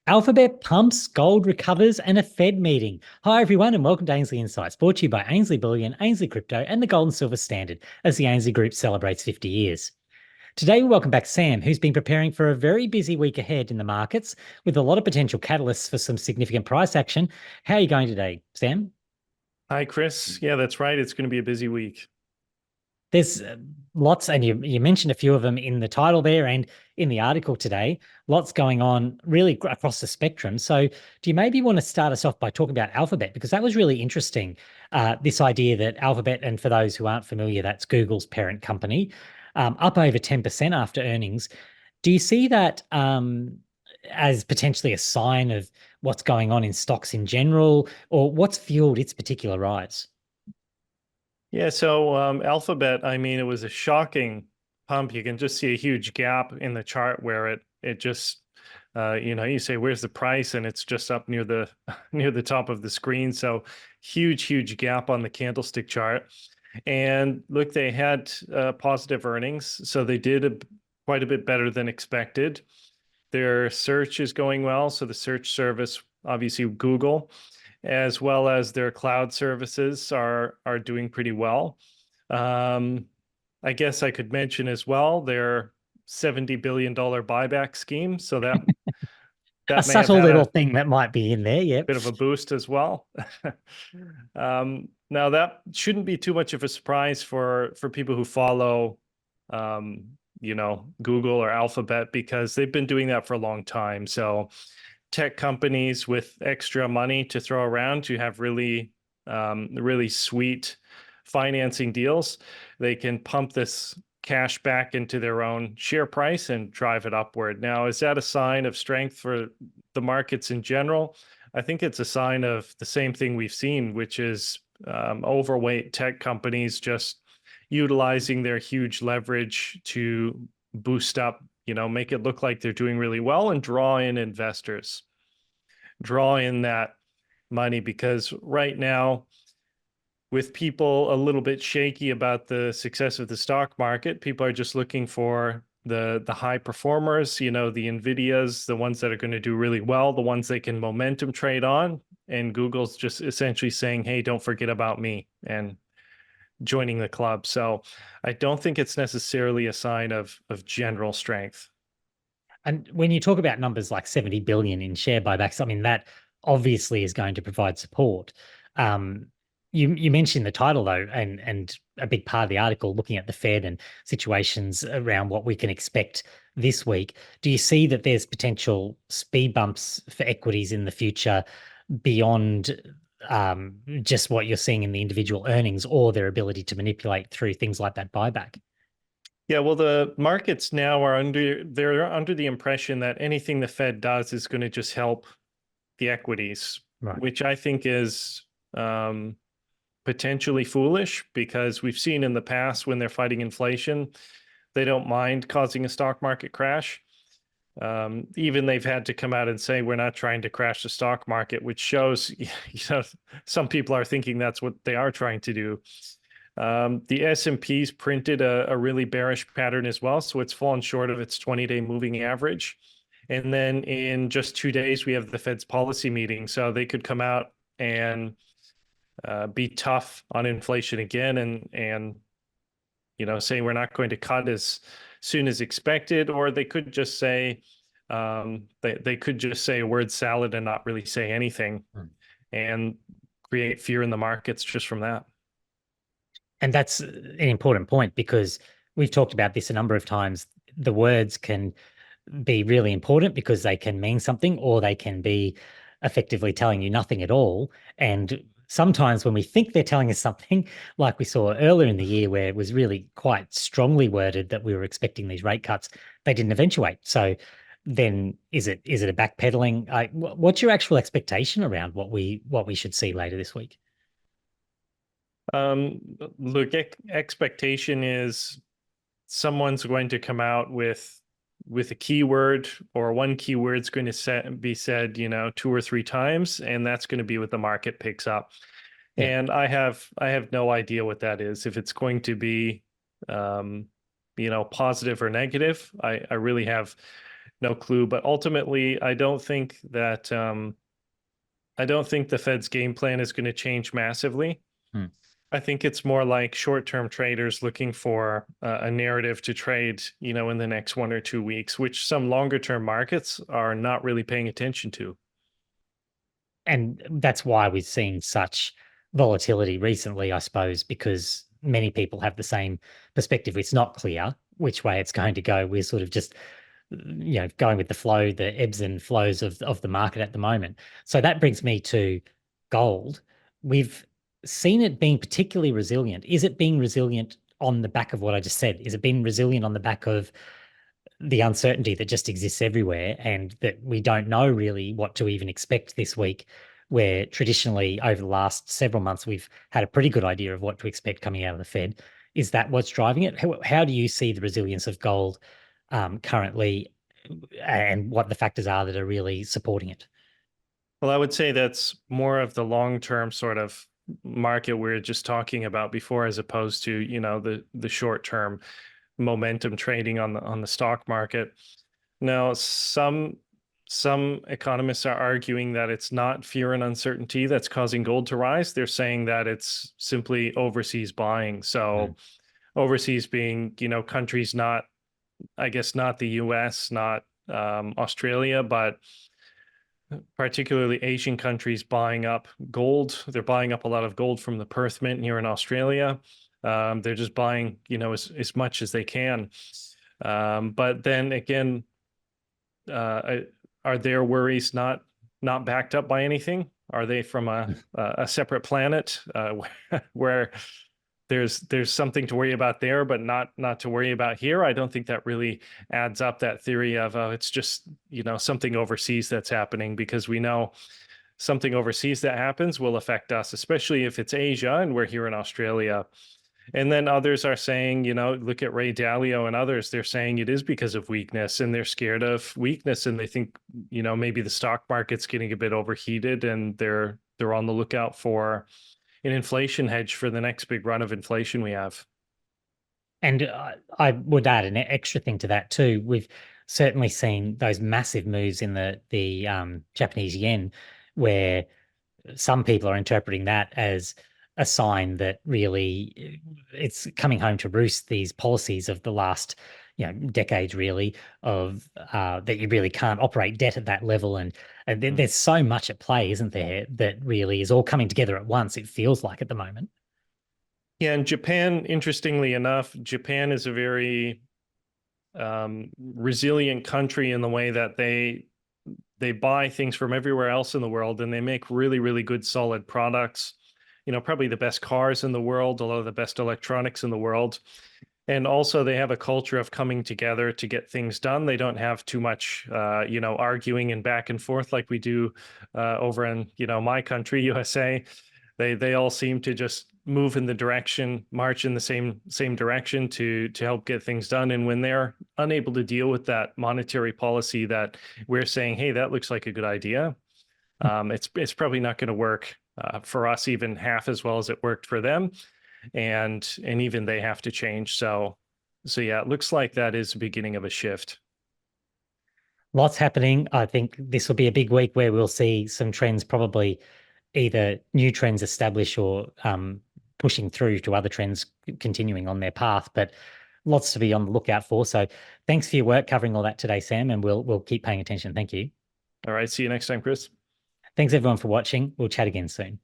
Alphabet pumps, gold recovers, and a Fed meeting. Hi, everyone, and welcome to Ainslie Insights, brought to you by Ainslie Bullion, Ainslie Crypto, and the Gold and Silver Standard as the Ainslie Group celebrates 50 years. Today, we welcome back Sam, who's been preparing for a very busy week ahead in the markets with a lot of potential catalysts for some significant price action. How are you going today, Sam? Hi, Chris. Yeah, that's right. It's going to be a busy week. There's lots, and you mentioned a few of them in the title there and in the article today. Lots going on really across the spectrum. So, do you maybe want to start us off by talking about Alphabet? Because that was really interesting. This idea that Alphabet, and for those who aren't familiar, that's Google's parent company, up over 10% after earnings. Do you see that as potentially a sign of what's going on in stocks in general, or what's fueled its particular rise? Yeah, so Alphabet, I mean, it was a shocking pump. You can just see a huge gap in the chart where it just you say, where's the price? And it's just up near the near the top of the screen. So huge gap on the candlestick chart. And look, they had positive earnings, so they did quite a bit better than expected. Their search is going well, so the search service, obviously Google, as well as their cloud services are doing pretty well. I guess I could mention as well their $70 billion buyback scheme. So that A that may have subtle had little a thing that might be in there, yep. bit of a boost as well. Now that shouldn't be too much of a surprise for people who follow Google or Alphabet, because they've been doing that for a long time. So tech companies with extra money to throw around to have really sweet financing deals, they can pump this cash back into their own share price and drive it upward. Now, is that a sign of strength for the markets in general? I think it's a sign of the same thing we've seen, which is overweight tech companies just utilizing their huge leverage to boost up, make it look like they're doing really well and draw in investors, draw in that money. Because right now, with people a little bit shaky about the success of the stock market, people are just looking for the high performers, the Nvidias, the ones that are going to do really well, the ones they can momentum trade on. And Google's just essentially saying, hey, don't forget about me, and joining the club. So I don't think it's necessarily a sign of general strength. And when you talk about numbers like 70 billion in share buybacks, I mean, that obviously is going to provide support. Um, you mentioned the title though, and a big part of the article looking at the Fed and situations around what we can expect this week. Do you see that there's potential speed bumps for equities in the future beyond just what you're seeing in the individual earnings or their ability to manipulate through things like that buyback? Yeah, well, the markets now they're under the impression that anything the Fed does is going to just help the equities, Right. which I think is potentially foolish, because we've seen in the past when they're fighting inflation, they don't mind causing a stock market crash. Even they've had to come out and say, we're not trying to crash the stock market, which shows, some people are thinking that's what they are trying to do. The S&P's printed a really bearish pattern as well, so it's fallen short of its 20-day moving average. And then in just 2 days, we have the Fed's policy meeting, so they could come out and be tough on inflation again, and say we're not going to cut as soon as expected, or they could just say they could just say a word salad and not really say anything, and create fear in the markets just from that. And that's an important point because we've talked about this a number of times. The words can be really important because they can mean something or they can be effectively telling you nothing at all. And sometimes when we think they're telling us something, like we saw earlier in the year where it was really quite strongly worded that we were expecting these rate cuts, they didn't eventuate. So then is it a backpedaling? What's your actual expectation around what we should see later this week? Um, Look, expectation is someone's going to come out with a keyword, or one keyword's going to be said, 2 or 3 times, and that's going to be what the market picks up. Yeah. And I have no idea what that is. If it's going to be, positive or negative, I really have no clue. But ultimately, I don't think that I don't think the Fed's game plan is going to change massively. Hmm. I think it's more like short-term traders looking for a narrative to trade, in the next 1 or 2 weeks, which some longer-term markets are not really paying attention to. And that's why we've seen such volatility recently, I suppose, because many people have the same perspective. It's not clear which way it's going to go. We're sort of just, going with the flow, the ebbs and flows of the market at the moment. So that brings me to gold. We've seen it being particularly resilient. Is it being resilient on the back of what I just said? Is it being resilient on the back of the uncertainty that just exists everywhere and that we don't know really what to even expect this week, where traditionally over the last several months we've had a pretty good idea of what to expect coming out of the Fed? Is that what's driving it? How do you see the resilience of gold currently, and what the factors are that are really supporting it? Well, I would say that's more of the long-term sort of market we are just talking about before, as opposed to, the short-term momentum trading on the stock market. Now, some economists are arguing that it's not fear and uncertainty that's causing gold to rise. They're saying that it's simply overseas buying. So overseas being, countries not, I guess, not the US, not Australia, but particularly Asian countries buying up gold. They're buying up a lot of gold from the Perth Mint here in Australia. They're just buying, as much as they can. But then again, are their worries not backed up by anything? Are they from a separate planet where there's something to worry about there, but not to worry about here? I don't think that really adds up, that theory of it's just something overseas that's happening, because we know something overseas that happens will affect us, especially if it's Asia and we're here in Australia. And then others are saying, look at Ray Dalio and others, they're saying it is because of weakness, and they're scared of weakness, and they think, maybe the stock market's getting a bit overheated, and they're on the lookout for an inflation hedge for the next big run of inflation we have. And I would add an extra thing to that too. We've certainly seen those massive moves in the Japanese yen, where some people are interpreting that as a sign that really it's coming home to roost, these policies of the last decades, really, of that you really can't operate debt at that level, and there's so much at play, isn't there, that really is all coming together at once, it feels like, at the moment. Yeah, and Japan, interestingly enough, Japan is a very resilient country in the way that they buy things from everywhere else in the world, and they make really, really good, solid products. Probably the best cars in the world, a lot of the best electronics in the world. And also they have a culture of coming together to get things done. They don't have too much, arguing and back and forth like we do over in, my country, USA. They all seem to just move in the direction, march in the same direction to help get things done. And when they're unable to deal with that monetary policy that we're saying, hey, that looks like a good idea, it's probably not going to work for us even half as well as it worked for them, and even they have to change. So yeah, it looks like that is the beginning of a shift. Lots happening. I think this will be a big week where we'll see some trends, probably either new trends establish or pushing through to other trends continuing on their path. But lots to be on the lookout for. So thanks for your work covering all that today, Sam, and we'll keep paying attention. Thank you. All right, see you next time, Chris. Thanks everyone for watching. We'll chat again soon.